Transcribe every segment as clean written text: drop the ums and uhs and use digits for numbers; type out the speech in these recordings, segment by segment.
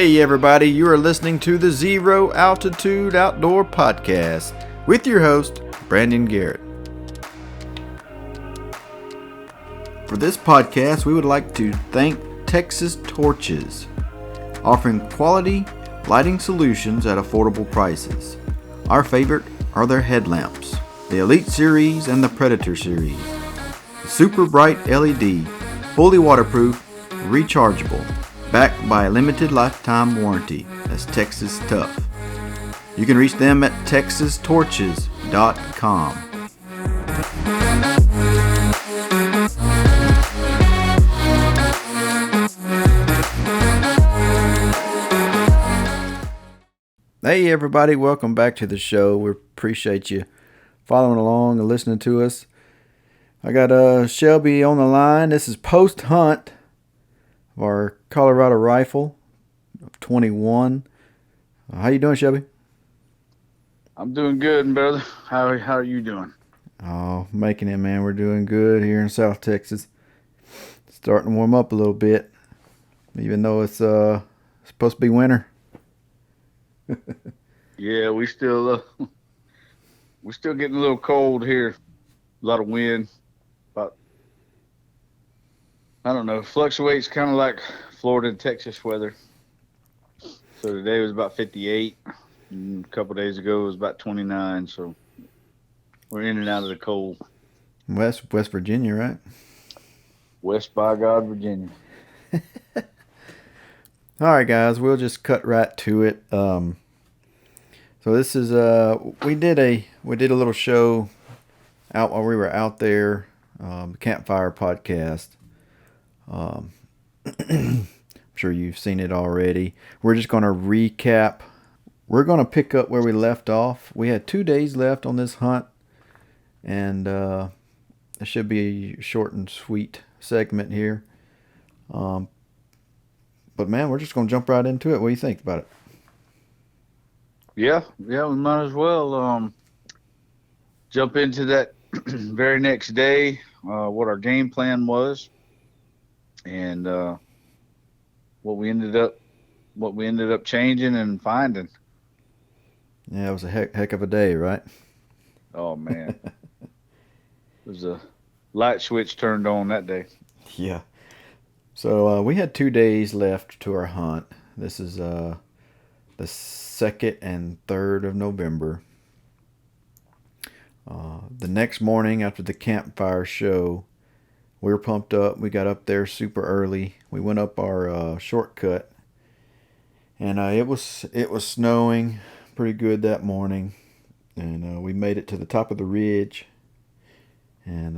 Hey everybody, you are listening to the Zero Altitude Outdoor Podcast with your host, Brandon Garrett. For this podcast, we would like to thank Txtorches, offering quality lighting solutions at affordable prices. Our favorite are their headlamps, the Elite Series and the Predator Series. Super bright LED, fully waterproof, rechargeable, backed by a limited lifetime warranty. That's Texas tough. You can reach them at Txtorches.com. Hey everybody, welcome back to the show. We appreciate you following along and listening to us. I got Shelby on the line. This is post-hunt of our Colorado rifle of 21. How you doing, Shelby? I'm doing good, brother. How are you doing? Oh, making it, man. We're doing good here in South Texas. Starting to warm up a little bit, even though it's supposed to be winter. Yeah, we still getting a little cold here. A lot of wind. But I don't know. Fluctuates kind of like Florida and Texas weather. So today was about 58. And a couple days ago it was about 29. So we're in and out of the cold. West Virginia, right? West by God, Virginia. All right, guys. We'll just cut right to it. So this is we did a little show out while we were out there, campfire podcast. I'm sure you've seen it already. We're just going to recap. We're going to pick up where we left off. We had 2 days left on this hunt, and it should be a short and sweet segment here. But man, we're just going to jump right into it. What do you think about it? Yeah, we might as well jump into that very next day, what our game plan was, and what we ended up changing and finding. Yeah, it was a heck of a day, right? Oh man, it was a light switch turned on that day. Yeah. So we had 2 days left to our hunt. This is the 2nd and 3rd of November. The next morning after the campfire show, we were pumped up. We got up there super early. We went up our shortcut, and it was snowing pretty good that morning, and we made it to the top of the ridge. And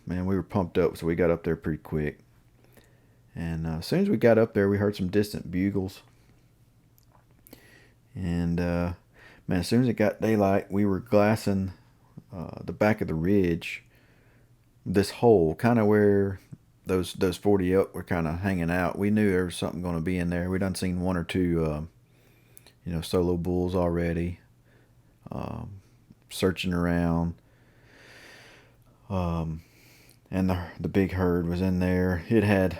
man, we were pumped up, so we got up there pretty quick. And as soon as we got up there, we heard some distant bugles. And man, as soon as it got daylight, we were glassing the back of the ridge, this hole, kind of where those 40 elk were kind of hanging out. We knew there was something going to be in there. We done seen one or two, solo bulls already, searching around. And the big herd was in there. It had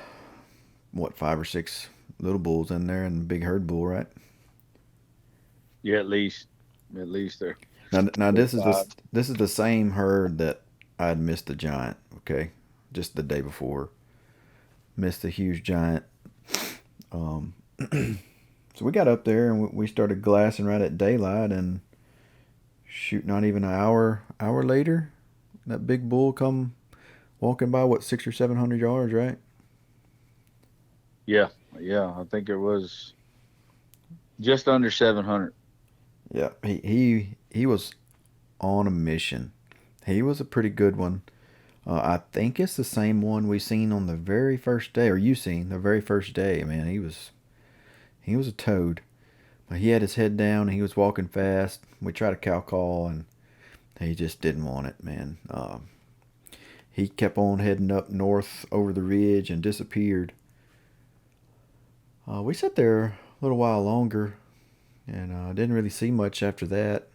5 or 6 little bulls in there, and a big herd bull, right? Yeah, at least there. Now this is the same herd that I'd missed the giant. Okay, just the day before, missed the huge giant. So we got up there and we started glassing right at daylight, and shoot, not even an hour later, that big bull come walking by. 600 or 700 yards, right? Yeah. I think it was just under 700. Yeah, he was on a mission. He was a pretty good one. I think it's the same one we seen on the very first day, or you seen the very first day. Man, he was a toad. But he had his head down and he was walking fast. We tried a cow call and he just didn't want it, man. He kept on heading up north over the ridge and disappeared. We sat there a little while longer, and didn't really see much after that.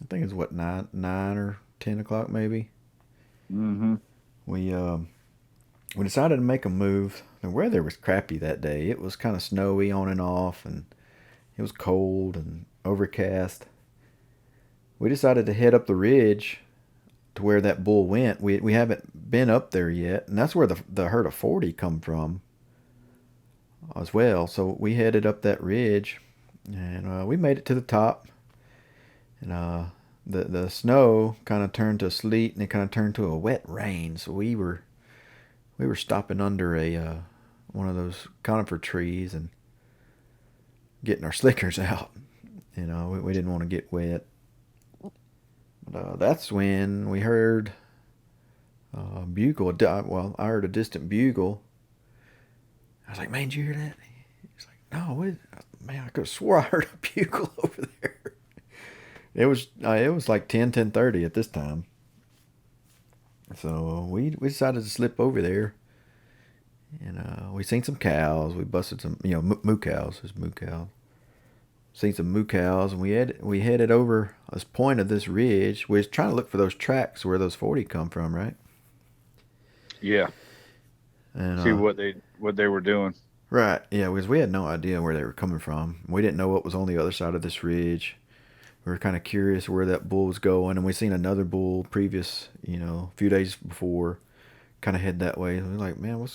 I think it was 9 or 10 o'clock maybe. Mm-hmm. We decided to make a move. The weather was crappy that day. It was kind of snowy on and off, and It was cold and overcast. We decided to head up the ridge to where that bull went. We haven't been up there yet, and that's where the herd of 40 come from as well. So we headed up that ridge, and we made it to the top. And the snow kind of turned to sleet, and it kind of turned to a wet rain. So we were stopping under a one of those conifer trees and getting our slickers out. We didn't want to get wet. But that's when we heard a bugle. Well, I heard a distant bugle. I was like, "Man, did you hear that?" He's like, "No, what? Man, I could have swore I heard a bugle over there." It was like 10:30 at this time. So we decided to slip over there, and we seen some cows. We busted some, moo cows. There's moo cows. Seen some moo cows, and we headed over this point of this ridge. We was trying to look for those tracks where those 40 come from, right? Yeah. And see what they were doing. Right. Yeah, because we had no idea where they were coming from. We didn't know what was on the other side of this ridge. We were kind of curious where that bull was going, and we seen another bull previous, a few days before, kind of head that way. We were like, man,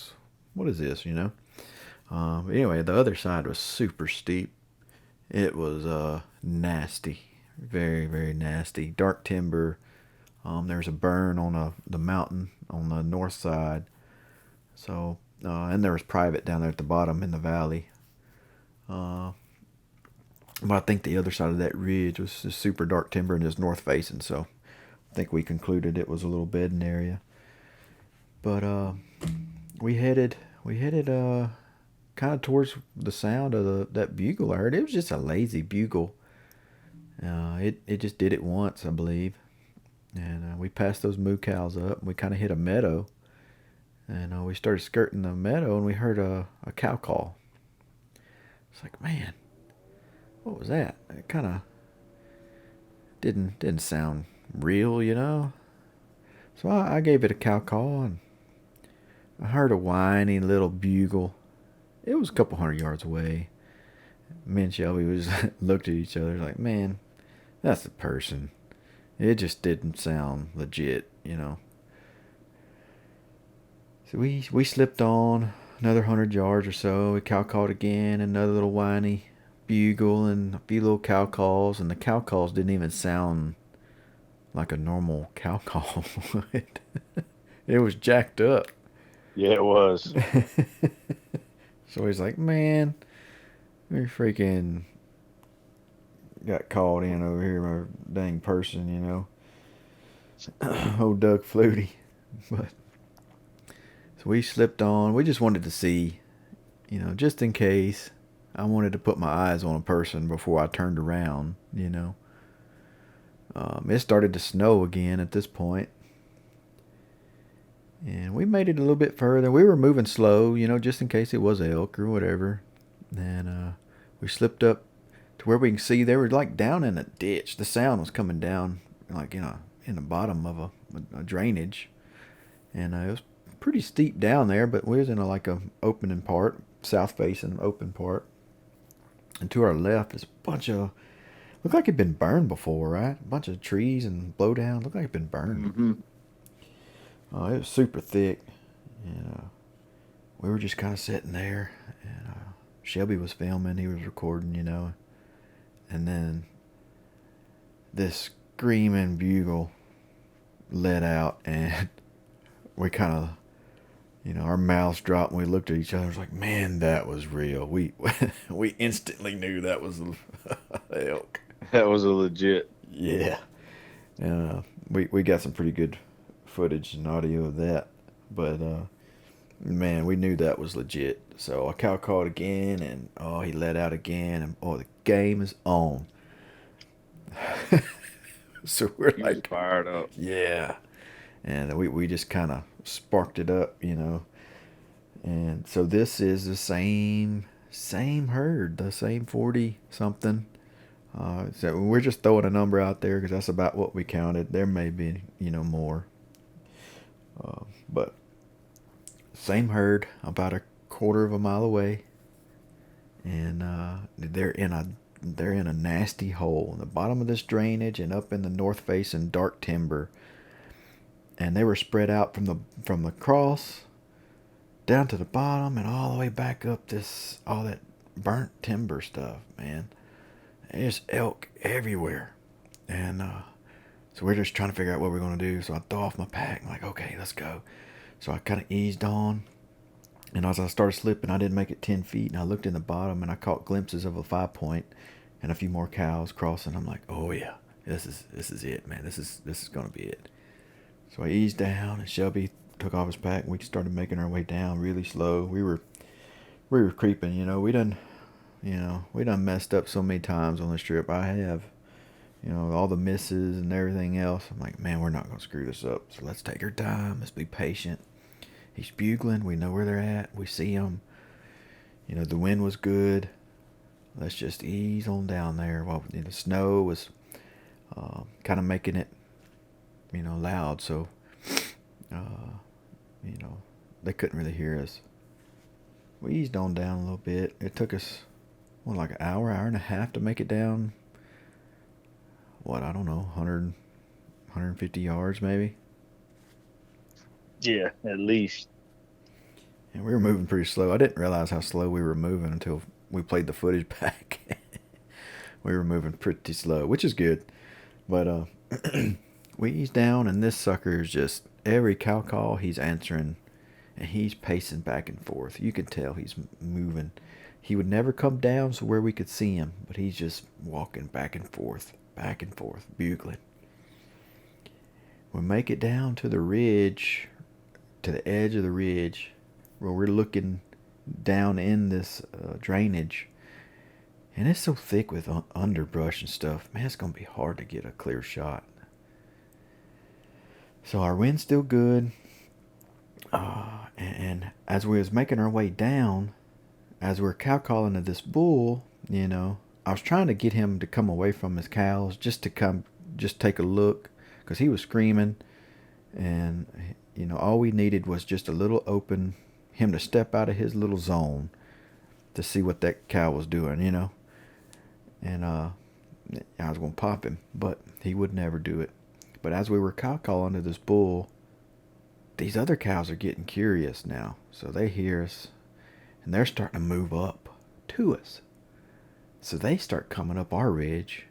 what is this, Anyway, the other side was super steep. It was nasty, very, very nasty. Dark timber. There's a burn on the mountain on the north side. So, and there was private down there at the bottom in the valley. But I think the other side of that ridge was just super dark timber and just north facing. So I think we concluded it was a little bedding area. But we headed kind of towards the sound of that bugle I heard. It was just a lazy bugle. It just did it once, I believe. And we passed those moo cows up, and we kind of hit a meadow. And we started skirting the meadow, and we heard a cow call. It's like, man, what was that? It kind of didn't sound real, So I gave it a cow call, and I heard a whiny little bugle. It was a couple 100 yards away. Me and Shelby looked at each other like, man, that's the person. It just didn't sound legit, So we slipped on another 100 yards or so. We cow called again, another little whiny bugle, and a few little cow calls. And the cow calls didn't even sound like a normal cow call. It was jacked up. Yeah, it was. So he's like, man, we freaking got called in over here by a dang person, Old Doug Flutie. But so we slipped on. We just wanted to see, just in case. I wanted to put my eyes on a person before I turned around, It started to snow again at this point. And we made it a little bit further. We were moving slow, just in case it was elk or whatever. And we slipped up to where we can see they were like down in a ditch. The sound was coming down like in the bottom of a drainage. And it was pretty steep down there, but we was in a opening part, south facing open part. And to our left is a bunch of, looked like it'd been burned before, right? A bunch of trees and blowdown. Looked like it'd been burned. Mm-hmm. It was super thick. And we were just kind of sitting there. And Shelby was filming. He was recording, And then this screaming bugle let out. And we kind of, our mouths dropped and we looked at each other. It was like, man, that was real. We instantly knew that was elk. That was a legit. Yeah. We got some pretty good footage and audio of that. But, man, we knew that was legit. So a cow called again, and, he let out again. And, the game is on. So we're He like, was fired up. yeah. And we just kind of sparked it up, And so this is the same herd, the same 40 something. So we're just throwing a number out there because that's about what we counted. There may be, more. But same herd, about a quarter of a mile away. And they're in a they're in a nasty hole in the bottom of this drainage and up in the north face in dark timber. And they were spread out from the cross down to the bottom and all the way back up all that burnt timber stuff, man. There's elk everywhere. And so we're just trying to figure out what we're going to do. So I throw off my pack. I'm like, okay, let's go. So I kind of eased on. And as I started slipping, I didn't make it 10 feet. And I looked in the bottom and I caught glimpses of a 5-point and a few more cows crossing. I'm like, oh yeah, this is it, man. This is going to be it. So I eased down and Shelby took off his pack and we started making our way down really slow. We were creeping, we done messed up so many times on this trip. I have, all the misses and everything else. I'm like, man, we're not going to screw this up. So let's take our time. Let's be patient. He's bugling. We know where they're at. We see them. The wind was good. Let's just ease on down there. While the snow was kind of making it, loud. So, they couldn't really hear us. We eased on down a little bit. It took us, like an hour and a half to make it down. I don't know, 150 yards maybe. Yeah, at least. And we were moving pretty slow. I didn't realize how slow we were moving until we played the footage back. We were moving pretty slow, which is good. But we eased down, and this sucker is just, every cow call he's answering, and he's pacing back and forth. You can tell he's moving. He would never come down so where we could see him, but he's just walking back and forth, bugling. We make it down to the ridge, to the edge of the ridge, where we're looking down in this drainage. And it's so thick with underbrush and stuff. Man, it's going to be hard to get a clear shot. So our wind's still good. And as we was making our way down, as we were cow calling to this bull, I was trying to get him to come away from his cows just take a look, because he was screaming. And, all we needed was just a little open, him to step out of his little zone to see what that cow was doing, And I was going to pop him, but he would never do it. But as we were cow calling to this bull, these other cows are getting curious now. So they hear us, and they're starting to move up to us. So they start coming up our ridge,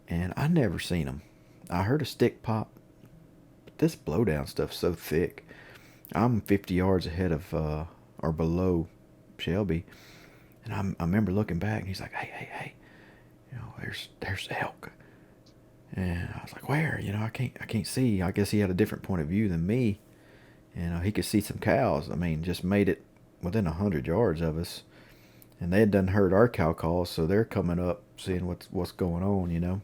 and I never seen them. I heard a stick pop, but this blowdown stuff's so thick. I'm 50 yards ahead of, or below Shelby, and I remember looking back, and he's like, hey, there's elk. And I was like, where? I can't see. I guess he had a different point of view than me. And he could see some cows. I mean, just made it within 100 yards of us. And they had done heard our cow calls, so they're coming up, seeing what's going on,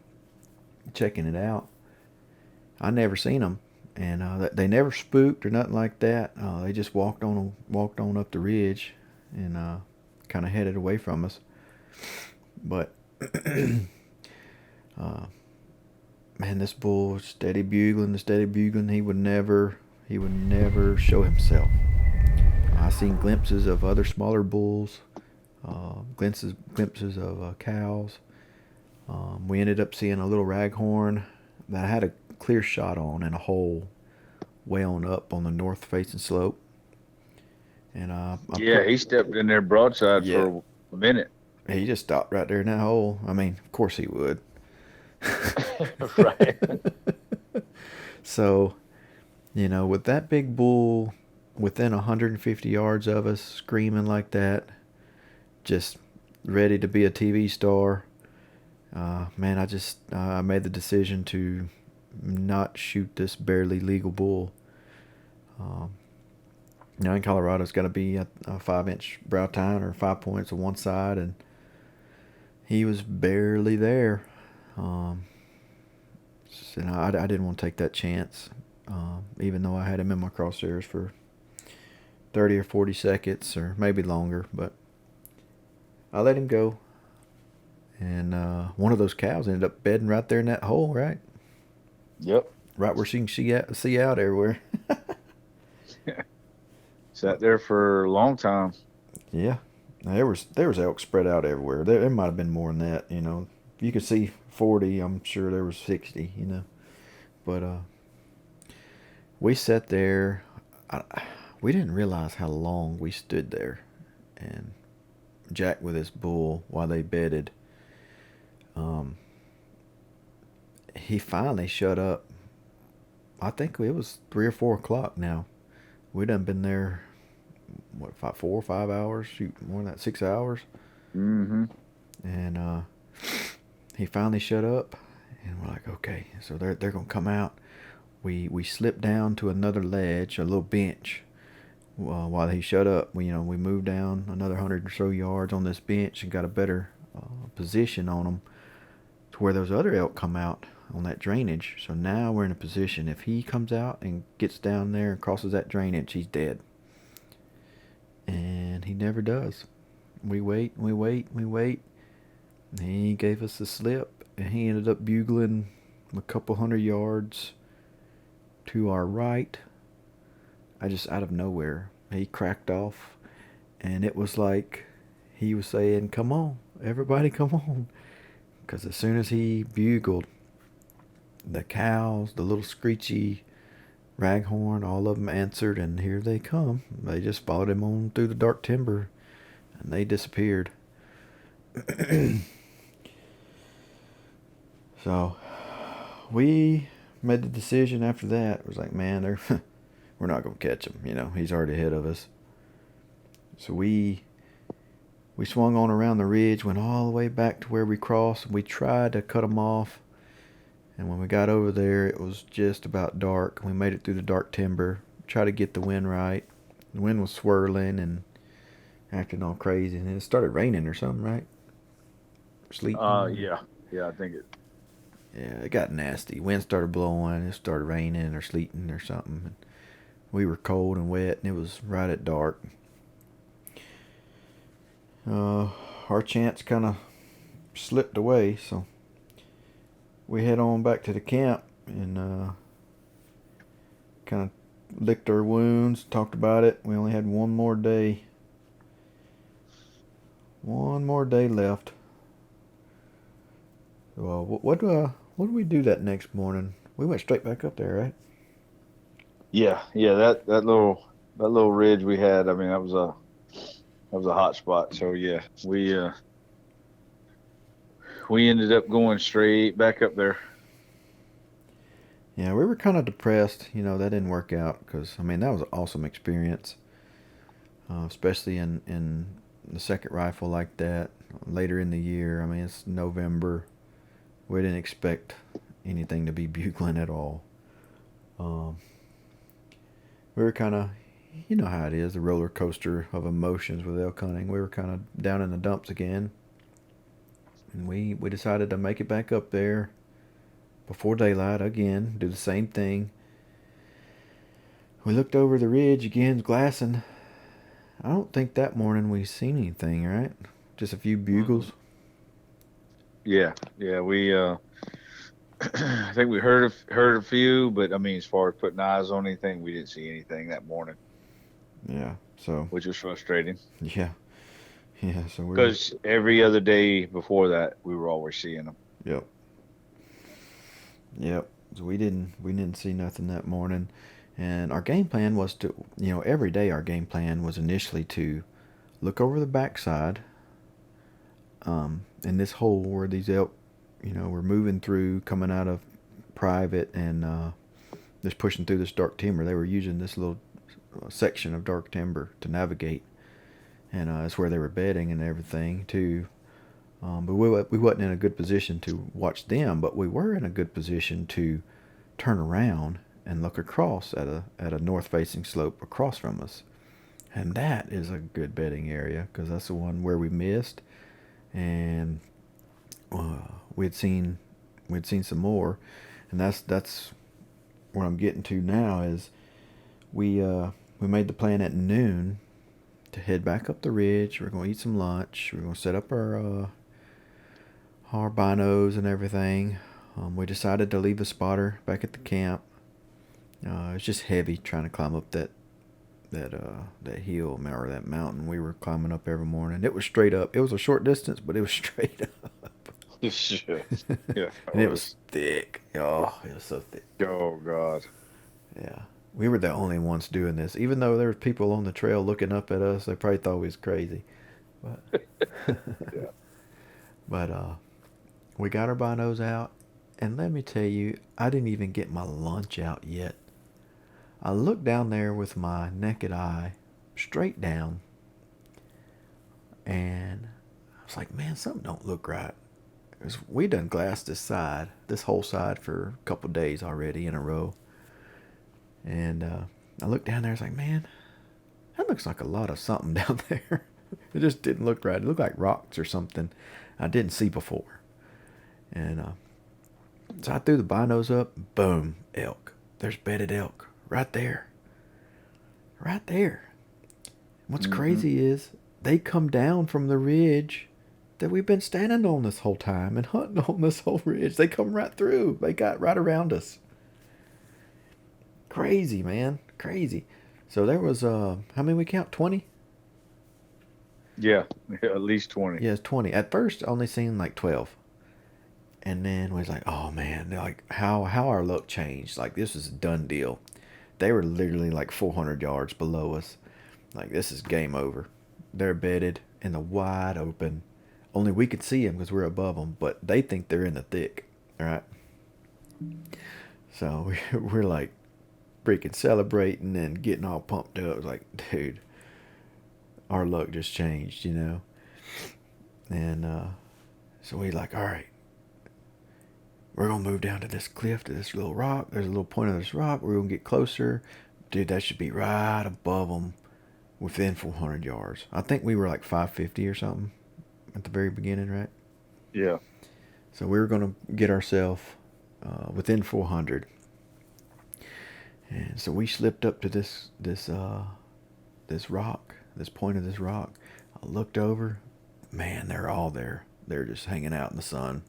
checking it out. I never seen them, and they never spooked or nothing like that. They just walked on up the ridge, and kind of headed away from us. But man, this bull was steady bugling. He would never show himself. I seen glimpses of other smaller bulls, glimpses of cows. We ended up seeing a little raghorn that I had a clear shot on in a hole way on up on the north facing slope. And he stepped in there broadside for a minute. He just stopped right there in that hole. I mean, of course he would. Right. So, with that big bull within 150 yards of us, screaming like that, just ready to be a TV star, man, I made the decision to not shoot this barely legal bull. In Colorado, it's got to be a 5-inch brow tine or 5 points on one side, and he was barely there. I didn't want to take that chance, even though I had him in my crosshairs for 30 or 40 seconds, or maybe longer, but I let him go. And one of those cows ended up bedding right there in that hole, right? Yep. Right where she can see out everywhere. Sat there for a long time. Yeah. There was elk spread out everywhere. There might have been more than that. If you could see 40, I'm sure there was 60. But we sat there. I, we didn't realize how long we stood there, and Jack with his bull while they bedded. He finally shut up. I think it was 3 or 4 o'clock now. We done been there, what, 4 or 5 hours? Shoot, more than that, 6 hours. Mm-hmm. And he finally shut up, and we're like, okay, so they're gonna come out. We slipped down to another ledge, a little bench, while he shut up. We moved down another 100 or so yards on this bench and got a better position on them to where those other elk come out on that drainage. So now we're in a position, if he comes out and gets down there and crosses that drainage, he's dead. And he never does. We wait, we wait, we wait. And he gave us the slip, and he ended up bugling a couple 100 yards to our right. I just, out of nowhere, he cracked off, and it was like he was saying, come on, everybody come on. Because as soon as he bugled, the cows, the little screechy raghorn, all of them answered, and here they come. They just followed him on through the dark timber, and they disappeared. So we made the decision after that. It was like, man, we're not going to catch him. He's already ahead of us. So we swung on around the ridge, went all the way back to where we crossed. We tried to cut him off. And when we got over there, it was just about dark. We made it through the dark timber, tried to get the wind right. The wind was swirling and acting all crazy. And it started raining or something, right? Sleeting. Yeah. Yeah, I think it. Yeah, it got nasty. Wind started blowing. It started raining or sleeting or something. And we were cold and wet, and it was right at dark. Our chance kind of slipped away, so we head on back to the camp and kind of licked our wounds, talked about it. We only had one more day. One more day left. Well, what did we do that next morning? We went straight back up there, right? Yeah. That little ridge we had. I mean, that was a hot spot. So yeah, we ended up going straight back up there. Yeah, we were kind of depressed. That didn't work out because, that was an awesome experience. Especially in the second rifle like that later in the year. It's November. We didn't expect anything to be bugling at all. We were kind of, you know how it is, the roller coaster of emotions with elk hunting. We were kind of down in the dumps again. And we decided to make it back up there before daylight again, do the same thing. We looked over the ridge again, glassing. I don't think that morning we seen anything, right? Just a few bugles. Yeah. We I think we heard a few, but as far as putting eyes on anything, we didn't see anything that morning. Yeah. So. Which was frustrating. Yeah. Yeah. So because every other day before that, we were always seeing them. Yep. So we didn't see nothing that morning. And our game plan was to, every day our game plan was initially to look over the backside in this hole where these elk, were moving through, coming out of private and just pushing through this dark timber. They were using this little section of dark timber to navigate. And that's where they were bedding and everything, too. But we wasn't in a good position to watch them, but we were in a good position to turn around and look across at a north-facing slope across from us. And that is a good bedding area because that's the one where we missed. And we'd seen some more. And that's what I'm getting to now is we made the plan at noon to head back up the ridge. We're going to eat some lunch. We're going to set up our binos and everything. We decided to leave the spotter back at the camp. It's just heavy trying to climb up that that hill or that mountain we were climbing up every morning. It was straight up. It was a short distance, but it was straight up. Shit. Yeah. And it was thick. Oh, it was so thick. Oh God. Yeah. We were the only ones doing this. Even though there were people on the trail looking up at us, they probably thought we was crazy. But Yeah. but we got our binos out, and let me tell you, I didn't even get my lunch out yet. I looked down there with my naked eye, straight down, and I was like, man, something don't look right. We done glassed this whole side for a couple days already in a row. And I looked down there, I was like, man, that looks like a lot of something down there. It just didn't look right. It looked like rocks or something I didn't see before. And so I threw the binos up, boom, elk. There's bedded elk right there. Right there. What's crazy is they come down from the ridge that we've been standing on this whole time and hunting on this whole ridge. They come right through. They got right around us. Crazy, man. Crazy. So there was, how many we count? 20? Yeah, at least 20. Yeah, it's 20. At first, I only seen like 12. And then we was like, oh man, like how our luck changed. Like this is a done deal. They were literally like 400 yards below us. Like this is game over. They're bedded in the wide open. Only we could see them because we're above them, but they think they're in the thick, right? So we're like freaking celebrating and getting all pumped up. It was like, dude, our luck just changed, you know? And so we like, all right, we're going to move down to this cliff, to this little rock. There's a little point of this rock. We're going to get closer. Dude, that should be right above them within 400 yards. I think we were like 550 or something at the very beginning, right? Yeah. So we were going to get ourselves within 400. And so we slipped up to this rock, this point of this rock. I looked over. Man, they're all there. They're just hanging out in the sun.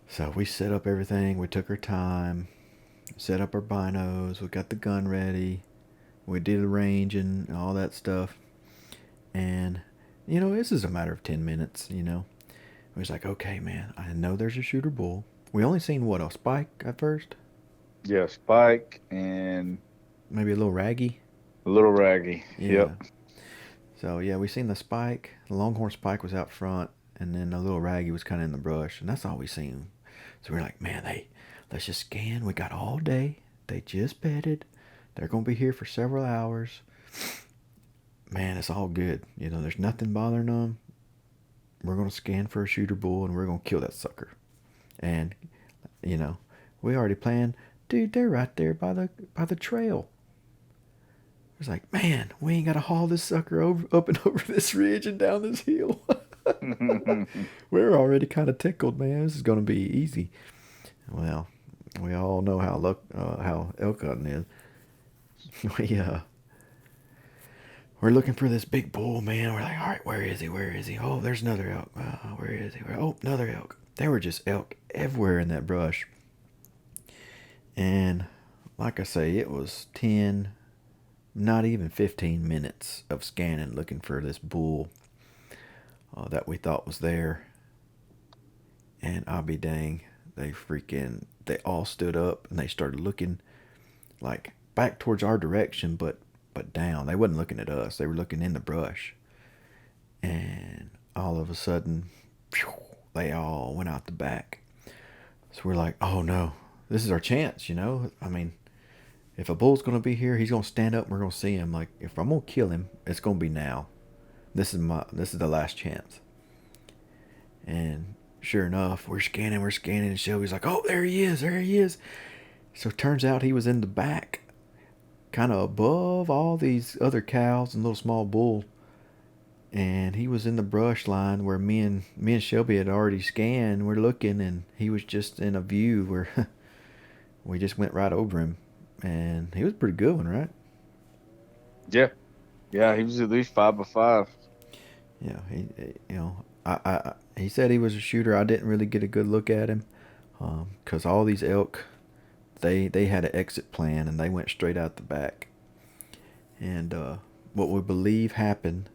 So we set up everything. We took our time, set up our binos. We got the gun ready. We did the range and all that stuff. And, you know, this is a matter of 10 minutes, you know. We was like, okay, man, I know there's a shooter bull. We only seen, what, a spike at first? Yeah, spike and Maybe a little raggy. a little raggy. Yeah. Yep. So, yeah, we seen the spike. The longhorn spike was out front. And then the little raggy was kind of in the brush. And that's all we seen. So we're like, man, let's just scan. We got all day. They just bedded. They're going to be here for several hours. Man, it's all good. You know, there's nothing bothering them. We're going to scan for a shooter bull and we're going to kill that sucker. And, you know, we already planned. Dude, they're right there by the trail. It's like, man, we ain't got to haul this sucker up and over this ridge and down this hill. We're already kind of tickled, man. This is going to be easy. Well, we all know how elk hunting is. We're looking for this big bull, man. We're like, all right, where is he? Where is he? Oh, there's another elk. Where is he? Oh, another elk. There were just elk everywhere in that brush. And like I say, it was 10, not even 15 minutes of scanning, looking for this bull that we thought was there. And I'll be dang, they all stood up and they started looking like back towards our direction, but down. They wasn't looking at us. They were looking in the brush. And all of a sudden, they all went out the back. So we're like, oh no, this is our chance, you know? I mean, if a bull's going to be here, he's going to stand up and we're going to see him. Like, if I'm going to kill him, it's going to be now. This is the last chance. And sure enough, we're scanning, and Shelby's like, oh, there he is. So it turns out he was in the back, kind of above all these other cows and little small bull. And he was in the brush line where me and Shelby had already scanned. We're looking, and he was just in a view where we just went right over him. And he was a pretty good one, right? Yeah. Yeah, he was at least 5 by 5. Yeah, he said he was a shooter. I didn't really get a good look at him because all these elk, they had an exit plan and they went straight out the back. And what we believe happened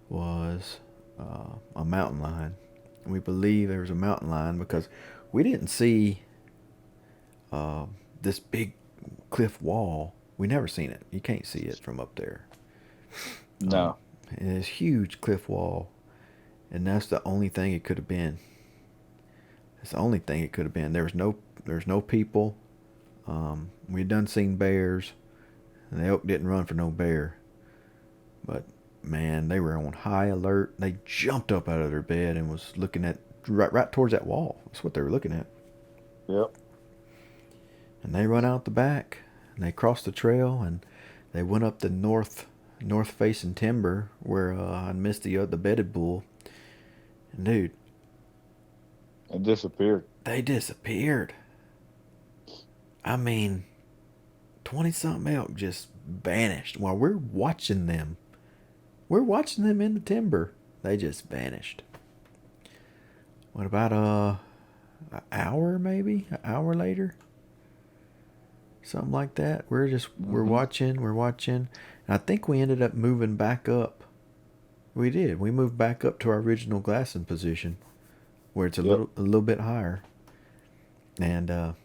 was a mountain lion. And we believe there was a mountain lion because we didn't see this big cliff wall. We never seen it. You can't see it from up there. No. And it's huge cliff wall, and that's the only thing it could have been. It's the only thing it could have been. There's no people. We done seen bears, and the elk didn't run for no bear. But man, they were on high alert. They jumped up out of their bed and was looking at right towards that wall. That's what they were looking at. Yep. And they run out the back, and they crossed the trail, and they went up the north facing timber where I missed the bedded bull. And dude, It disappeared. they disappeared. I mean, 20-something elk just vanished while we're watching them. We're watching them in the timber. They just vanished. What about an hour maybe? An hour later? Something like that. We're watching. And I think we ended up moving back up. We did. We moved back up to our original glassing position where it's a little bit higher. And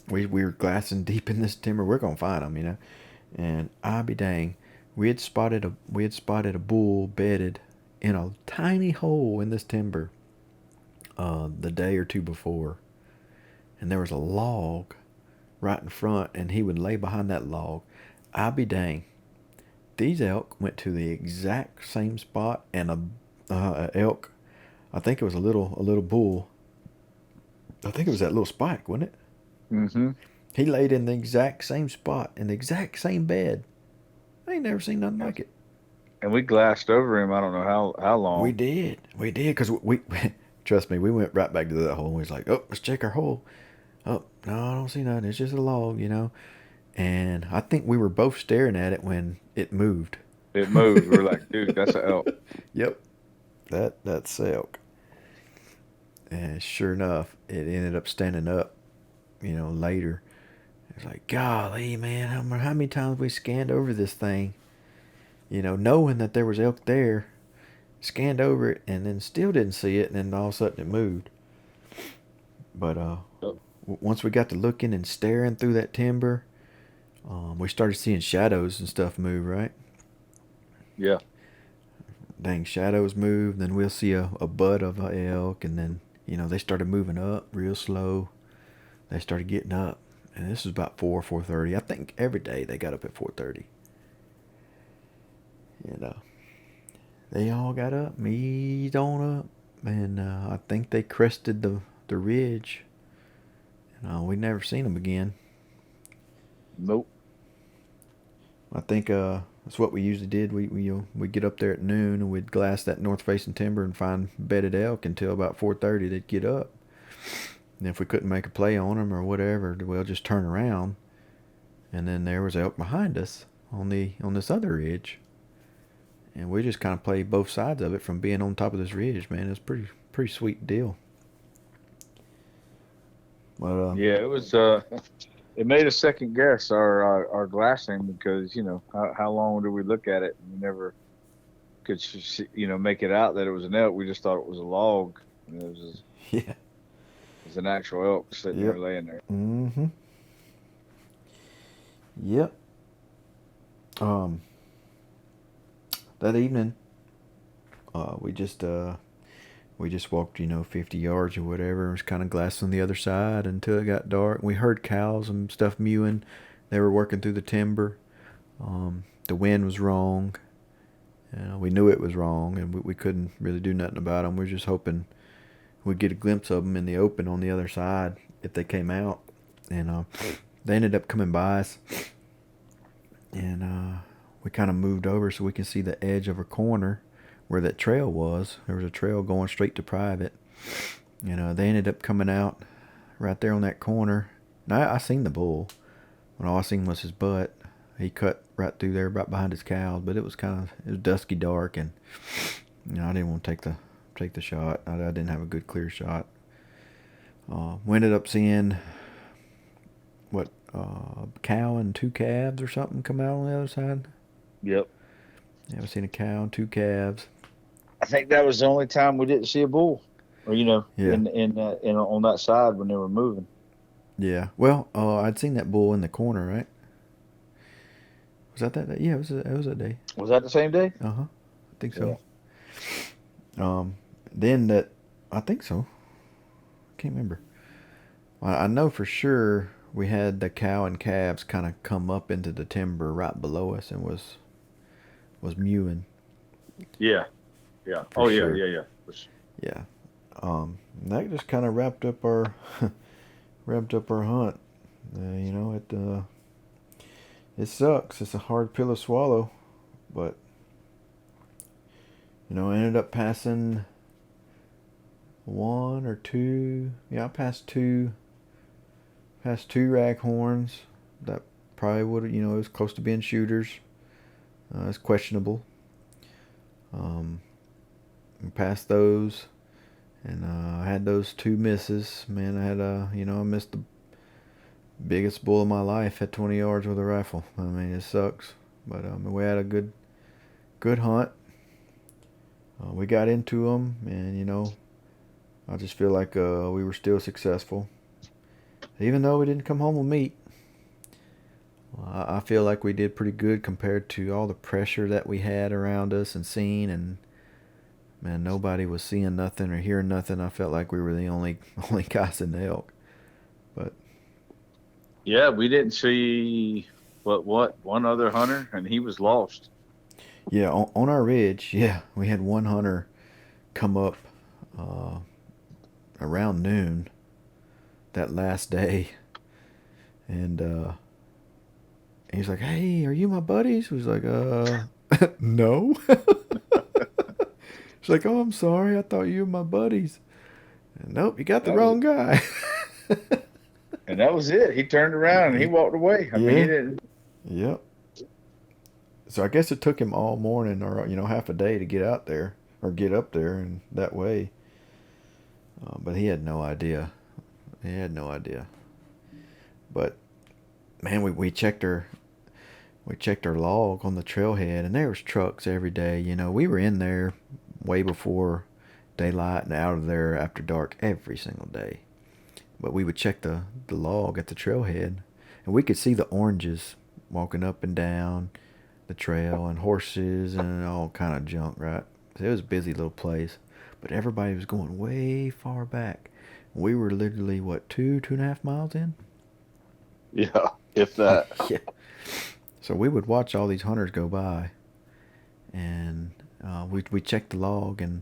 we were glassing deep in this timber. We're gonna find them, you know. And I'll be dang, we had spotted a bull bedded in a tiny hole in this timber the day or two before, and there was a log right in front, and he would lay behind that log. I'll be dang, these elk went to the exact same spot, and a elk, I think it was a little bull. I think it was that little spike, wasn't it? Mm-hmm. He laid in the exact same spot, in the exact same bed. I ain't never seen nothing like it. And we glassed over him. I don't know how long. We did, because we trust me, we went right back to that hole. And we was like, oh, let's check our hole. Oh, no, I don't see nothing. It's just a log, you know. And I think we were both staring at it when it moved. It moved. We're like, dude, that's an elk. Yep, that's elk. And sure enough, it ended up standing up, you know, later. It's like, golly, man, how many times we scanned over this thing, you know, knowing that there was elk there, scanned over it, and then still didn't see it, and then all of a sudden it moved. But once we got to looking and staring through that timber, we started seeing shadows and stuff move, right? Yeah. Dang, shadows move, then we'll see a butt of an elk, and then, you know, they started moving up real slow. They started getting up. And this was about 4:30. I think every day they got up at 4:30. You know, they all got up, eased on up, and I think they crested the ridge. And we never seen them again. Nope. I think that's what we usually did. We'd get up there at noon and we'd glass that north facing timber and find bedded elk until about 4:30 they'd get up. And if we couldn't make a play on them or whatever, we'll just turn around, and then there was elk behind us on this other ridge, and we just kind of played both sides of it from being on top of this ridge. Man, it was pretty sweet deal. But Yeah, it was. It made us second guess our glassing because you know how long did we look at it and we never could make it out that it was an elk. We just thought it was a log. And it was yeah. It's an actual elk sitting there laying there. Mm-hmm. Yep. That evening, we just walked, 50 yards or whatever. It was kind of glass on the other side until it got dark. We heard cows and stuff mewing. They were working through the timber. The wind was wrong. We knew it was wrong, and we couldn't really do nothing about them. We were just hoping we'd get a glimpse of them in the open on the other side if they came out. And they ended up coming by us. And we kind of moved over so we can see the edge of a corner where that trail was. There was a trail going straight to private. They ended up coming out right there on that corner. Now I seen the bull. When all I seen was his butt. He cut right through there, right behind his cows. But it was dusky dark, and I didn't want to take the shot. I didn't have a good clear shot. We ended up seeing a cow and two calves or something come out on the other side. Yep. Haven't seen a cow and 2 calves. I think that was the only time we didn't see a bull, or Yeah. in on that side when they were moving. Yeah. Well, I'd seen that bull in the corner, right? Was that day? Yeah, it was that day. Was that the same day? Uh huh. I think Yeah. so. Um, then that, I think so. Can't remember. I know for sure we had the cow and calves kind of come up into the timber right below us and was mewing Yeah. Yeah. for Oh yeah. sure. Yeah. Yeah. Yeah. That just kind of wrapped up our wrapped up our hunt. It sucks. It's a hard pill to swallow, but I ended up passing one or two. Yeah, I passed two raghorns that probably would, it was close to being shooters. It's questionable. I passed those, and I had those two misses. Man, I missed the biggest bull of my life at 20 yards with a rifle. I mean, it sucks, but we had a good hunt. We got into them, and I just feel like we were still successful, even though we didn't come home with meat. I feel like we did pretty good compared to all the pressure that we had around us and seeing, and man, nobody was seeing nothing or hearing nothing. I felt like we were the only guys in the elk. But Yeah. We didn't see what one other hunter, and he was lost. yeah, on our ridge, yeah, we had one hunter come up uh, around noon that last day, and he's like, "Hey, are you my buddies?" Was like, no." She's like, "Oh, I'm sorry. I thought you were my buddies." Nope, you got the That was wrong guy. and that was it. He turned around and he walked away. I mean, he Yeah. didn't. Yep. So I guess it took him all morning or half a day to get out there or get up there and that way. But he had no idea. He had no idea. But man, we checked our log on the trailhead, and there was trucks every day. We were in there way before daylight and out of there after dark every single day. But we would check the log at the trailhead, and we could see the oranges walking up and down the trail, and horses and all kind of junk, right? So it was a busy little place, but everybody was going way far back. We were literally, what, 2.5 miles in? Yeah. If that. Yeah. So we would watch all these hunters go by, and we checked the log, and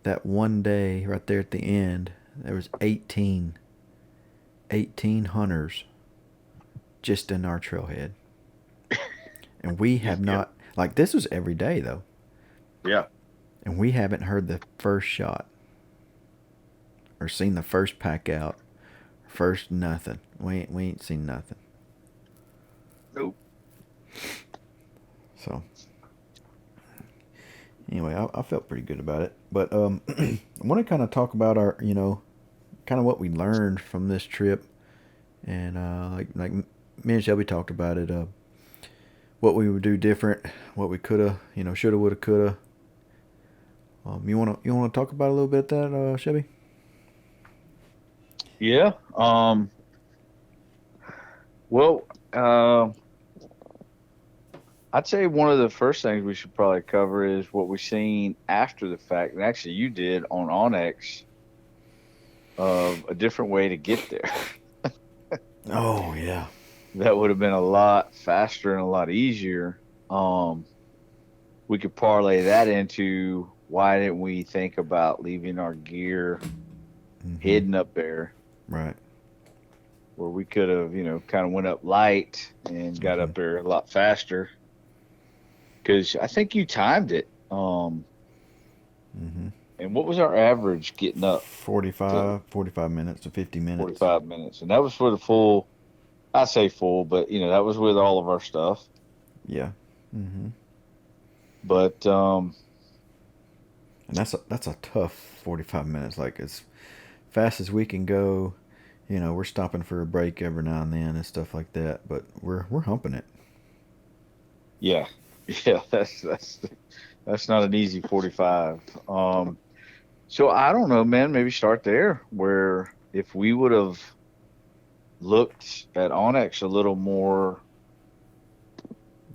that one day right there at the end, there was 18 hunters just in our trailhead. And we have Yeah. not, like, this was every day though, Yeah. and we haven't heard the first shot or seen the first pack out, first nothing. We ain't seen nothing. Nope. So anyway, I felt pretty good about it. But I want to kind of talk about our, kind of what we learned from this trip, and like me and Shelby talked about it. What we would do different, what we coulda, shoulda, woulda, coulda. You wanna talk about a little bit of that, Shelby? Yeah. Well, I'd say one of the first things we should probably cover is what we've seen after the fact. And actually, you did on Onx of a different way to get there. Oh yeah. That would have been a lot faster and a lot easier. We could parlay that into why didn't we think about leaving our gear Mm-hmm. hidden up there, Right. where we could have, kind of went up light and got Mm-hmm. up there a lot faster. Because I think you timed it. Mm-hmm. And what was our average getting up? 45 minutes to 50 minutes. 45 minutes. And that was for the full, I say full, but that was with all of our stuff. Yeah. Mm-hmm. But And that's a tough 45 minutes. Like, as fast as we can go, we're stopping for a break every now and then and stuff like that. But we're humping it. yeah. Yeah, that's not an easy 45. So I don't know, man. Maybe start there. Where if we would have looked at Onyx a little more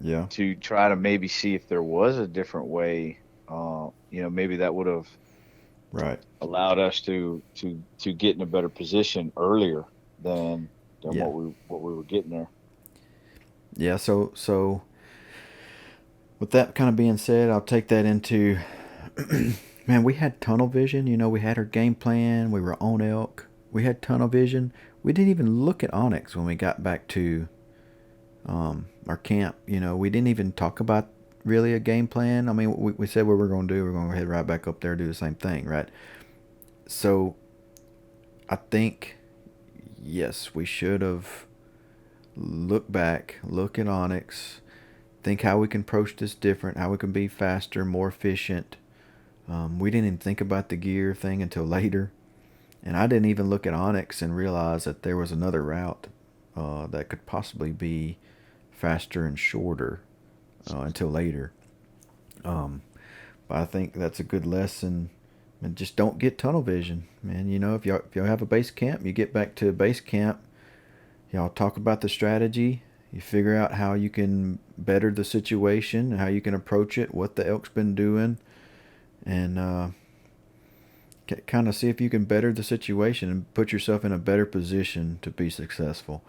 Yeah. to try to maybe see if there was a different way, maybe that would have Right. allowed us to get in a better position earlier than Yeah. what we were getting there. Yeah. So with that kind of being said, I'll take that into man, we had tunnel vision. We had our game plan. We were on elk. We had tunnel vision. We didn't even look at Onyx when we got back to our camp. We didn't even talk about really a game plan. I mean, we said what we're going to do. We're going to head right back up there, do the same thing, right? So I think, yes, we should have looked back, look at Onyx, think how we can approach this different, how we can be faster, more efficient. We didn't even think about the gear thing until later. And I didn't even look at Onyx and realize that there was another route that could possibly be faster and shorter until later. But I think that's a good lesson. And just don't get tunnel vision, man. If y'all have a base camp, you get back to base camp. Y'all talk about the strategy. You figure out how you can better the situation, how you can approach it, what the elk's been doing, and kind of see if you can better the situation and put yourself in a better position to be successful.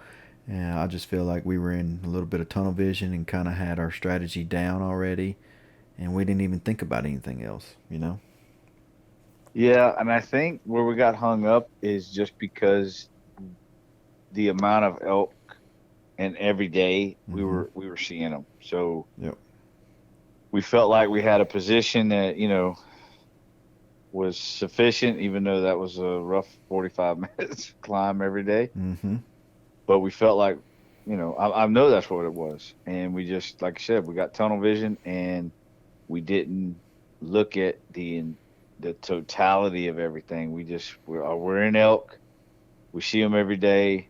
And I just feel like we were in a little bit of tunnel vision and kind of had our strategy down already, and we didn't even think about anything else. Yeah, and I think where we got hung up is just because the amount of elk and every day Mm-hmm. we were seeing them. So Yep. we felt like we had a position that, was sufficient, even though that was a rough 45 minutes climb every day. Mm-hmm. But we felt like, I know that's what it was. And we just, like I said, we got tunnel vision and we didn't look at the totality of everything. We're in elk. We see them every day.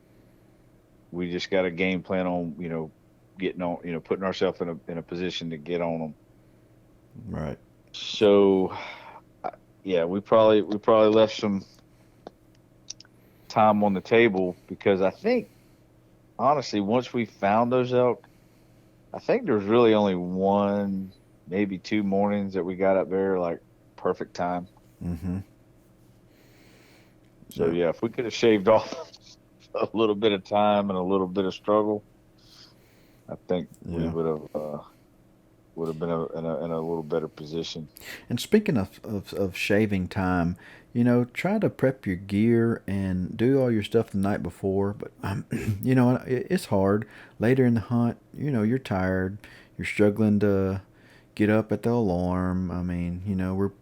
We just got a game plan on, getting on, putting ourselves in a position to get on them. Right. So, yeah, we probably left some time on the table because I think honestly, once we found those elk, I think there was really only one, maybe two mornings that we got up there like perfect time. Mm-hmm. So Yep. yeah, if we could have shaved off a little bit of time and a little bit of struggle, I think we Yeah. would have been in a little better position. And speaking of shaving time, try to prep your gear and do all your stuff the night before. But, it's hard. Later in the hunt, you're tired. You're struggling to get up at the alarm. I mean,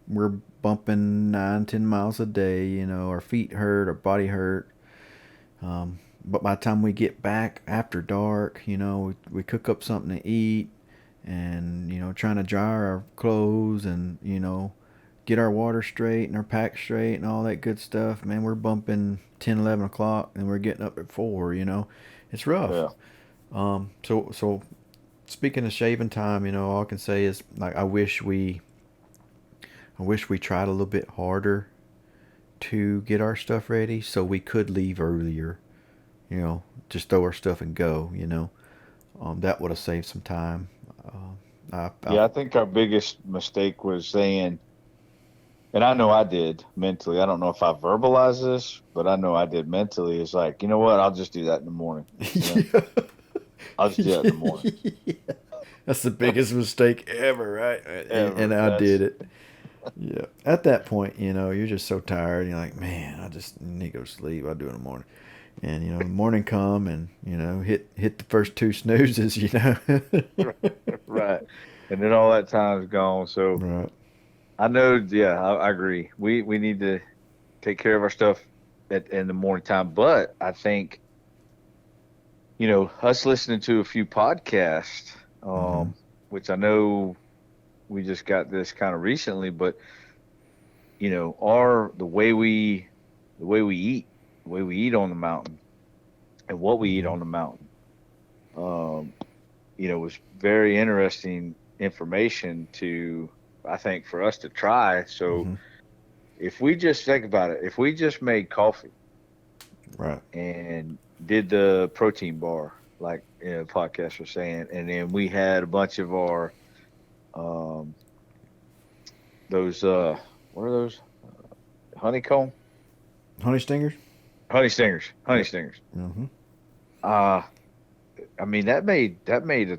we're bumping 9, 10 miles a day. Our feet hurt, our body hurt. But by the time we get back after dark, we cook up something to eat and, trying to dry our clothes and, get our water straight and our pack straight and all that good stuff. Man, we're bumping 10, 11 o'clock and we're getting up at 4. It's rough. Yeah, So speaking of shaving time, all I can say is like I wish we tried a little bit harder to get our stuff ready so we could leave earlier. Just throw our stuff and go. That would have saved some time. I yeah. I think our biggest mistake was saying, and I know I did mentally. I don't know if I verbalized this, but I know I did mentally. It's like, you know what? I'll just do that in the morning. You know, yeah. I'll just do that in the morning. Yeah. That's the biggest mistake ever, right? And Ever. I did That's it. Yeah. At that point, you're just so tired. You're like, man, I just need to go to sleep. I'll do it in the morning. And the morning come and hit the first two snoozes. right. And then all that time's gone. So Right. I know, yeah, I agree. We need to take care of our stuff in the morning time. But I think, us listening to a few podcasts, Mm-hmm. which I know we just got this kind of recently, but our the way we eat, the way we eat on the mountain and what we eat Mm-hmm. on the mountain, um, was very interesting information to, I think, for us to try. So Mm-hmm. if we just think about it, if we just made coffee Right. and did the protein bar, like podcast was saying, and then we had a bunch of our um those what are those, honeycomb, Honey stingers. honey Yep. stingers. Mm-hmm. Uh I mean that made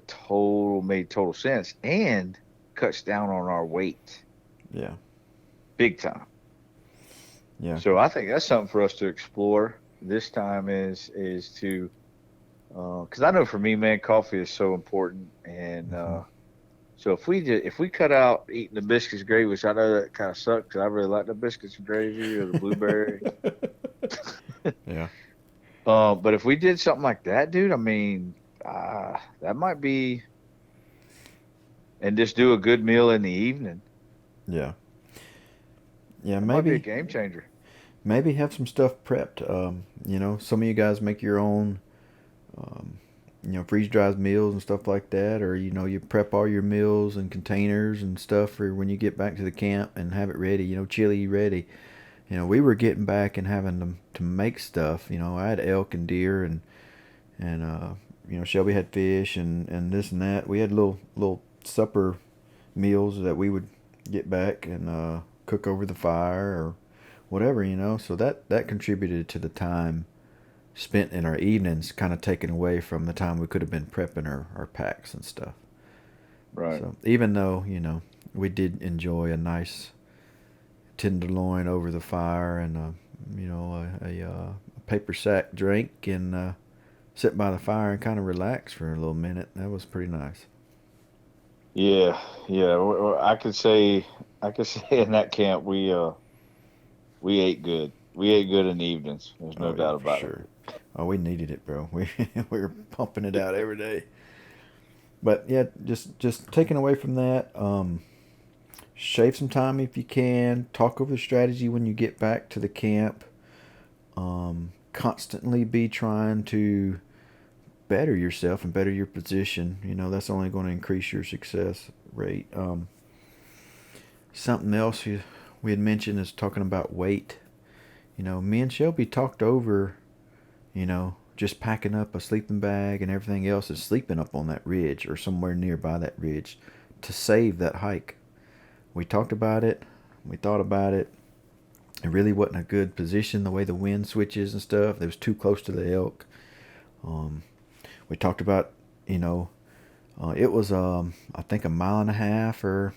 total sense and cuts down on our weight Yeah. big time. Yeah. So I think that's something for us to explore this time is to because I know for me, man, coffee is so important, and Mm-hmm. so if we cut out eating the biscuits and gravy, which I know that kind of sucks because I really like the biscuits and gravy or the blueberry. Yeah. But if we did something like that, dude, I mean, that might be, and just do a good meal in the evening. Yeah. Yeah. That might be a Maybe. game changer. Maybe have some stuff prepped. Some of you guys make your own, um, freeze dried meals and stuff like that, or you prep all your meals and containers and stuff for when you get back to the camp and have it ready. Chili ready. We were getting back and having to make stuff. I had elk and deer and Shelby had fish and this and that. We had little supper meals that we would get back and cook over the fire or whatever. So that contributed to the time spent in our evenings, kind of taken away from the time we could have been prepping our packs and stuff. Right. So even though we did enjoy a nice tenderloin over the fire and a paper sack drink and sit by the fire and kind of relax for a little minute. That was pretty nice. Yeah, yeah. I could say in that camp we ate good. We ate good in the evenings. There's no Oh yeah, doubt for about sure. Oh, we needed it, bro. We were pumping it out every day. But yeah, just taking away from that, shave some time if you can. Talk over the strategy when you get back to the camp. Constantly be trying to better yourself and better your position. That's only going to increase your success rate. Something else we had mentioned is talking about weight. Me and Shelby talked over, just packing up a sleeping bag and everything else and sleeping up on that ridge or somewhere nearby that ridge to save that hike. We talked about it. We thought about it. It really wasn't a good position the way the wind switches and stuff. It was too close to the elk. We talked about, it was I think a mile and a half or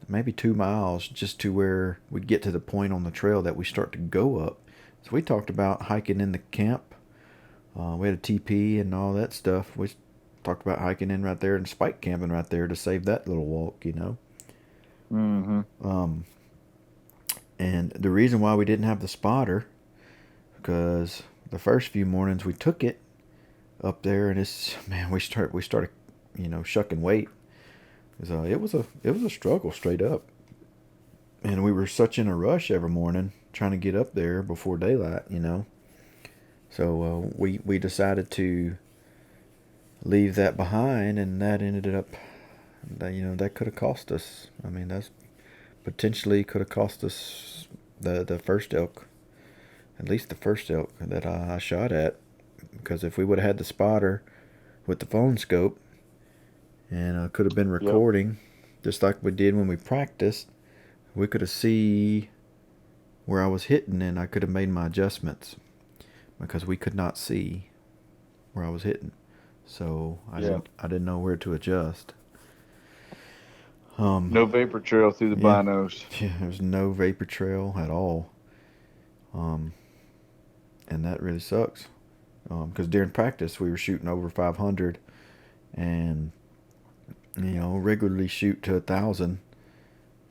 maybe 2 miles just to where we'd get to the point on the trail that we start to go up. So we talked about hiking in the camp. We had a TP and all that stuff. We talked about hiking in right there and spike camping right there to save that little walk. it. Mm-hmm. And the reason why we didn't have the spotter, because the first few mornings we took it up there, and we started, shucking weight. It was a struggle straight up, and we were such in a rush every morning trying to get up there before daylight. So we decided to leave that behind, and that ended up that could have cost us. I mean, that's potentially could have cost us the first elk, at least the first elk that I shot at, because if we would have had the spotter with the phone scope and could have been Yep. recording just like we did when we practiced, we could have see where I was hitting and I could have made my adjustments because we could not see where I was hitting. So Yeah. I didn't know where to adjust. No vapor trail through the Yeah, binos. yeah, there's no vapor trail at all. Um, and that really sucks. Because during practice we were shooting over 500 and regularly shoot to 1,000,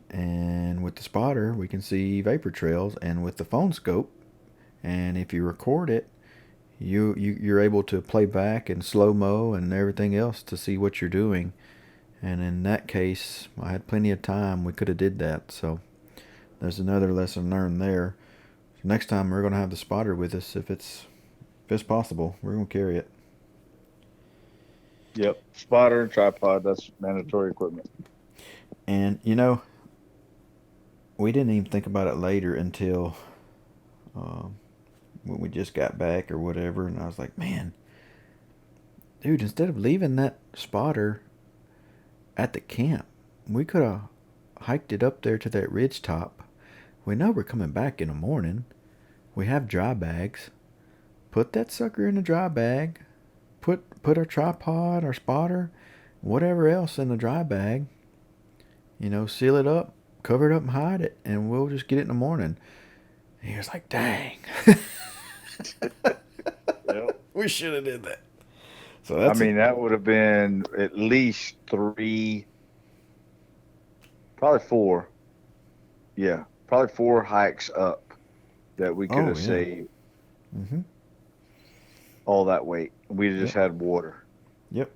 and with the spotter we can see vapor trails, and with the phone scope, and if you record it, you're able to play back and slow mo and everything else to see what you're doing. And in that case, I had plenty of time. We could have did that. So there's another lesson learned there. So next time we're gonna have the spotter with us if it's possible. We're gonna carry it. Yep. Spotter and tripod, that's mandatory equipment. And we didn't even think about it later until um, when we just got back or whatever. And I was like, man, dude, instead of leaving that spotter at the camp, we could have hiked it up there to that ridge top. We know we're coming back in the morning. We have dry bags. Put that sucker in a dry bag. Put our tripod, our spotter, whatever else in the dry bag. Seal it up, cover it up, and hide it, and we'll just get it in the morning. And he was like, "Dang, Yep. we should have did that." So that would have been at least 3, probably 4. Yeah, probably 4 hikes up that we could have saved Mm-hmm. all that weight. We just Yep. had water. Yep.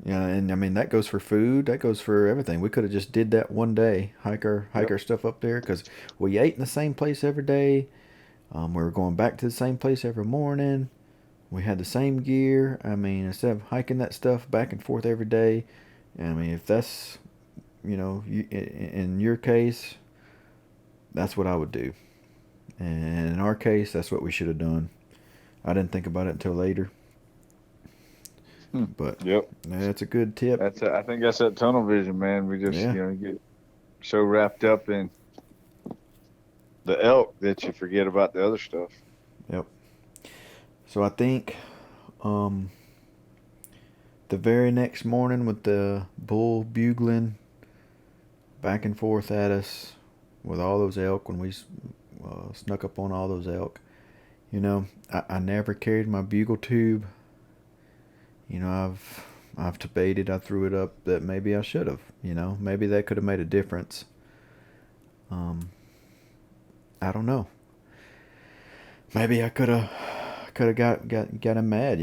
Yeah, and that goes for food. That goes for everything. We could have just did that one day, hike our stuff up there, because we ate in the same place every day. We were going back to the same place every morning. We had the same gear. Instead of hiking that stuff back and forth every day, if that's, in your case, that's what I would do. And in our case, that's what we should have done. I didn't think about it until later. But Yep, that's a good tip. I think that's that tunnel vision, man. We just get so wrapped up in the elk that you forget about the other stuff. Yep. So I think the very next morning with the bull bugling back and forth at us with all those elk, when we snuck up on all those elk, I never carried my bugle tube. I've debated, I threw it up, that maybe I should have. Maybe that could have made a difference. I don't know. Maybe I could have got him mad,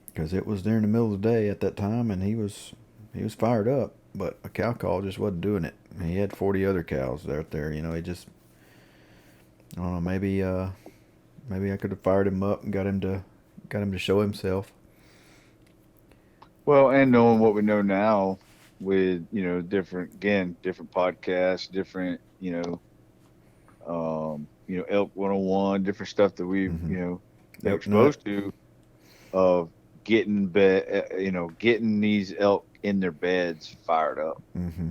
because it was during the middle of the day at that time, and he was fired up, but a cow call just wasn't doing it. He had 40 other cows out there, he just, I don't know, maybe I could have fired him up and got him to show himself. Well, and knowing what we know now with, different podcasts, different, Elk 101, different stuff that we've, Mm-hmm. been exposed to, of getting getting these elk in their beds fired up. Mm-hmm.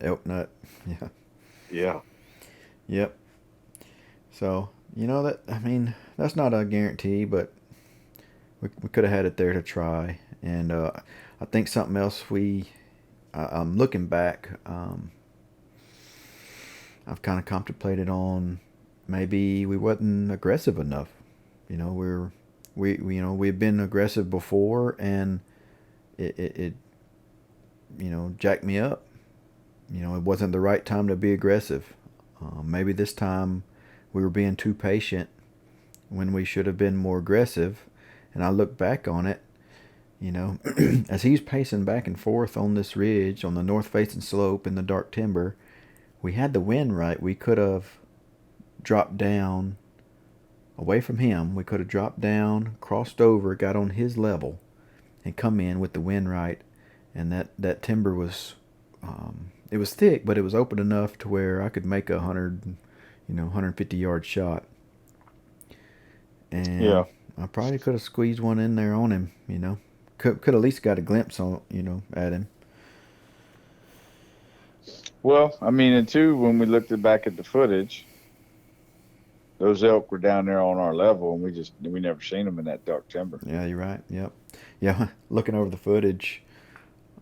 Elk nut. Yeah. Yeah. Yep. So, that's not a guarantee, but we could have had it there to try. And I think something else I'm looking back, I've kind of contemplated on, maybe we wasn't aggressive enough. We've been aggressive before, and it jacked me up. It wasn't the right time to be aggressive. Maybe this time we were being too patient when we should have been more aggressive. And I look back on it, as he's pacing back and forth on this ridge, on the north-facing slope in the dark timber, we had the wind right. We could have dropped down away from him. We could have dropped down, crossed over, got on his level, and come in with the wind right. And that timber was, it was thick, but it was open enough to where I could make 150-yard shot. And Yeah. I probably could have squeezed one in there on him, Could at least got a glimpse on, at him. Well, and two, when we looked back at the footage, those elk were down there on our level, and we never seen them in that dark timber. Yeah, you're right. Yep. Yeah, looking over the footage,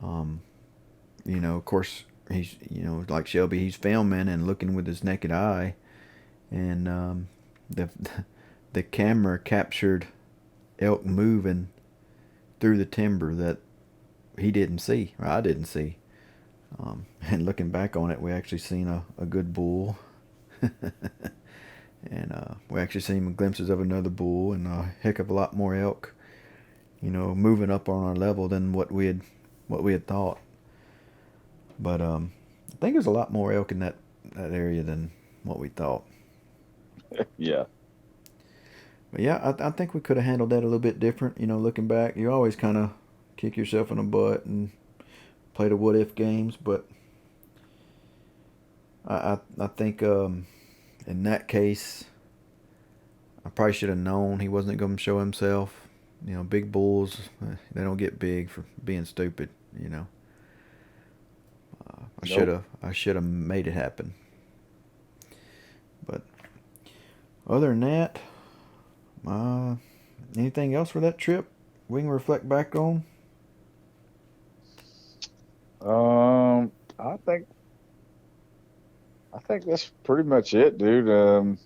of course, he's, like Shelby, he's filming and looking with his naked eye, and the camera captured elk moving through the timber that he didn't see, or I didn't see. And looking back on it, we actually seen a good bull. And we actually seen glimpses of another bull and a heck of a lot more elk, moving up on our level than what we had thought. But I think there's a lot more elk in that area than what we thought. Yeah. But yeah, I think we could have handled that a little bit different. Looking back, you always kind of kick yourself in the butt and play the what if games, but I think in that case, I probably should have known he wasn't going to show himself. You know, big bulls, they don't get big for being stupid. You know, Nope. I should have made it happen. But other than that, anything else for that trip we can reflect back on? Um, I think I think that's pretty much it, dude.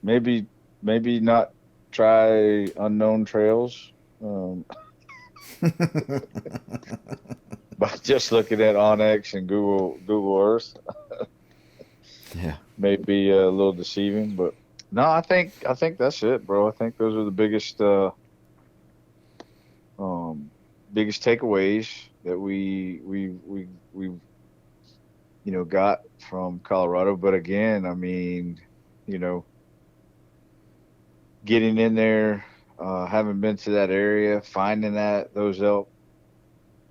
Maybe maybe not try unknown trails. Um, by just looking at Onyx and Google Earth Yeah. may be a little deceiving, but no, I think that's it, bro. I think those are the um biggest takeaways that we got from Colorado. But again, I mean, you know, getting in there, having been to that area, finding those elk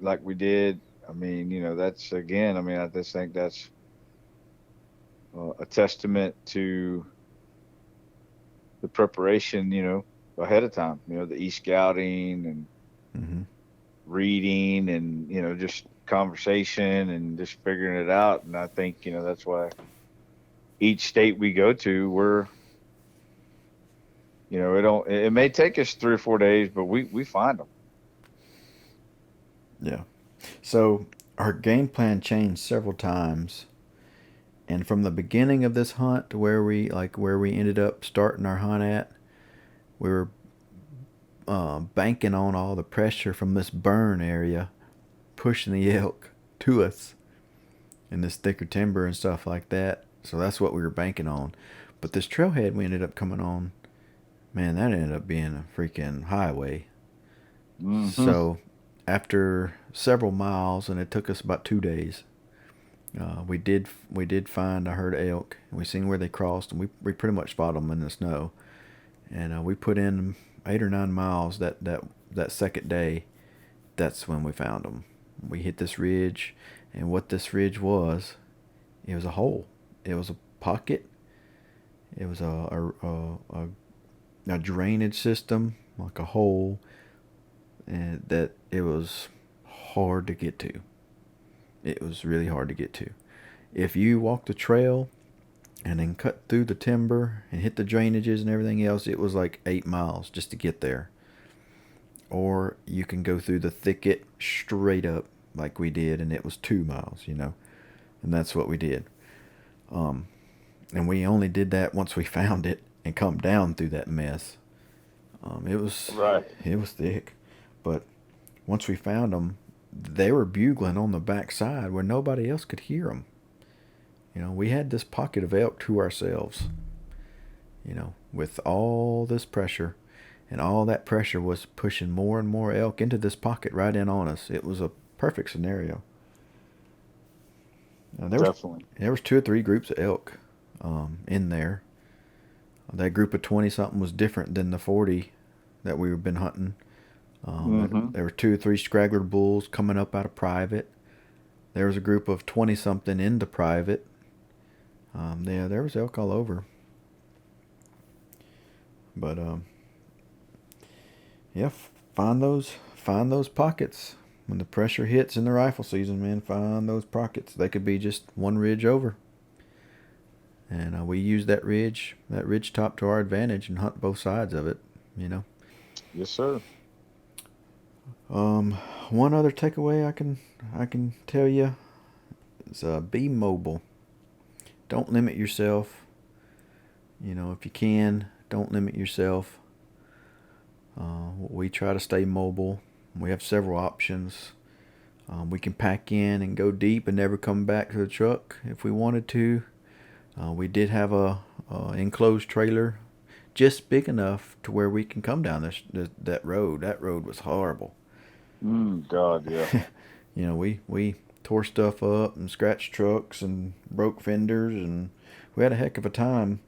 like we did. I mean, that's again. I mean, I just think that's a testament to the preparation, ahead of time. The e-scouting and Hmm. reading and just conversation and just figuring it out. And I think that's why each state we go to, it may take us 3 or 4 days, but we find them. Yeah. So our game plan changed several times, and from the beginning of this hunt to where we ended up starting our hunt at, we were banking on all the pressure from this burn area pushing the elk to us in this thicker timber and stuff like that. So that's what we were banking on. But this trailhead we ended up coming on, man, that ended up being a freaking highway. Hmm. So after several miles, and it took us about 2 days, we did find a herd of elk. We seen where they crossed, and we pretty much spotted them in the snow. And we put in 8 or 9 miles that second day. That's when we found them. We hit this ridge, and what this ridge was, it was a hole. It was a pocket. It was a drainage system, like a hole, and that it was hard to get to. It was really hard to get to. If you walk the trail and then cut through the timber and hit the drainages and everything else, it was like 8 miles just to get there. Or you can go through the thicket straight up like we did, and it was 2 miles, and that's what we did. Um, and we only did that once we found it and come down through that mess. It was Right. thick, but once we found them, they were bugling on the back side where nobody else could hear them. We had this pocket of elk to ourselves, with all this pressure, and all that pressure was pushing more and more elk into this pocket right in on us. It was a perfect scenario. Definitely. There was 2 or 3 groups of elk in there. That group of 20 something was different than the 40 that we've been hunting. Hmm. There were 2 or 3 straggler bulls coming up out of private. There was a group of 20 something into private. Yeah, there was elk all over. But yeah, find those pockets. When the pressure hits in the rifle season, man, find those pockets. They could be just one ridge over. And we use that ridge top to our advantage and hunt both sides of it, you know. Yes, sir. Um, One other takeaway I can tell you is be mobile. Don't limit yourself. If you can, don't limit yourself. We try to stay mobile. We have several options. We can pack in and go deep and never come back to the truck if we wanted to. We did have a enclosed trailer just big enough to where we can come down that road. That road was horrible. God, yeah. We tore stuff up and scratched trucks and broke fenders, and we had a heck of a time.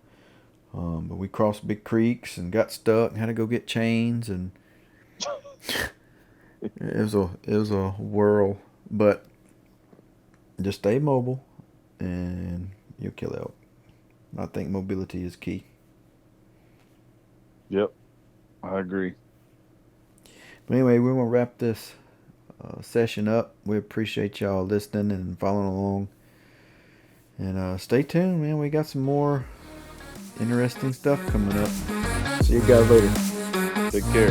But we crossed big creeks and got stuck and had to go get chains, and it was a But just stay mobile and you'll kill elk. I think mobility is key. Yep, I agree. But anyway, we're going to wrap this session up. We appreciate y'all listening and following along. And stay tuned, man. We got some more interesting stuff coming up. See you guys later. Take care.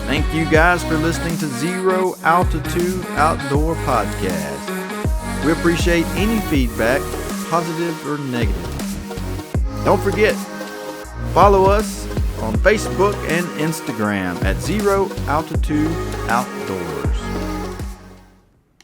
Thank you guys for listening to Zero Altitude Outdoor Podcast. We appreciate any feedback, positive or negative. Don't forget, follow us on Facebook and Instagram at Zero Altitude Outdoors.